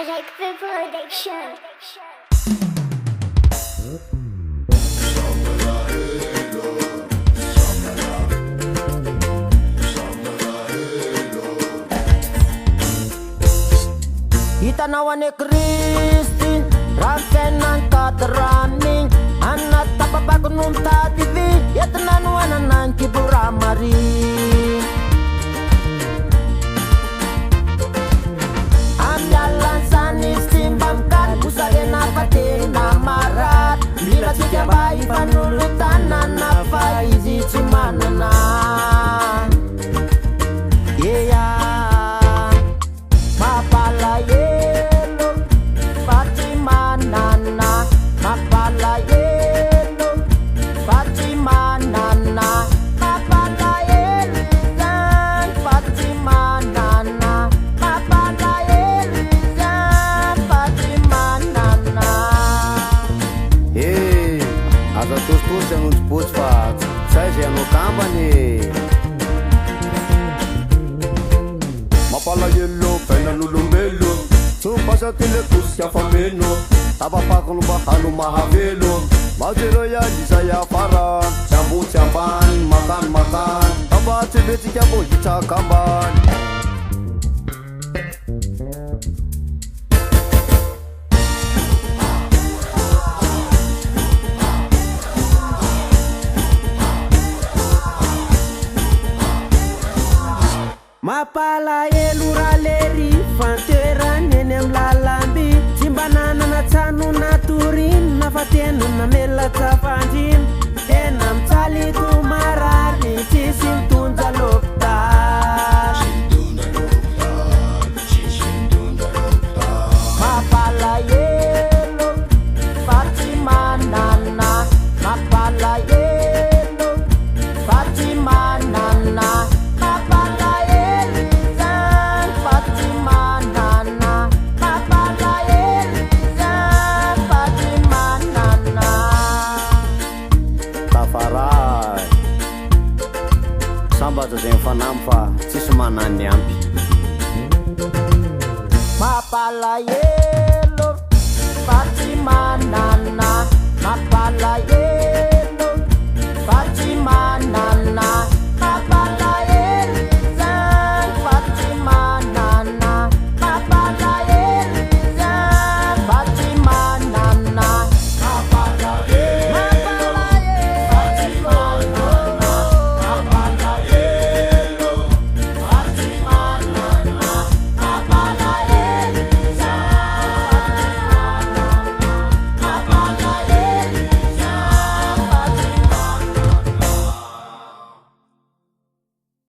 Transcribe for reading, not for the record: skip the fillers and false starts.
TAFARAY production. Hitanao ane Kristy raha fiainany katiramia anaty tapapako no mitady vy entina no ananany kibora mari amin'ny alan'izany izy tsy mba mikary bosarena fa tena marary mila tsika mba hifanolotanana fa izy tsy manana mapalahelo fa tsy manana mapalahelo fa tsy manana mapalahelo izany fa tsy manana mapalahelo izany fa tsy manana aza tositosy anonjobotsy fa zay zay anao kambany mapalahelo fiainan'olombelo tsy mipasa telekosy afameno tapapakony mba hano mahavelo majero ihany izay afara tsy ambotsy ambany makany makany amba tsy metsika mbo hitsaka ambany mapalahelo raleri fantoerany eny amin'ny lalamby tsy mba nanana tsano natorina fa tena namelatsafanjina tena mitsalito marary tsisy mitondra lopitaly mapalahelo fa tsy manana mapalahelo fa tsy manana TAFARAY sambaza zay mifanamy fa tsisy manany ampy mapalahelo fa tsy manana mapalahelo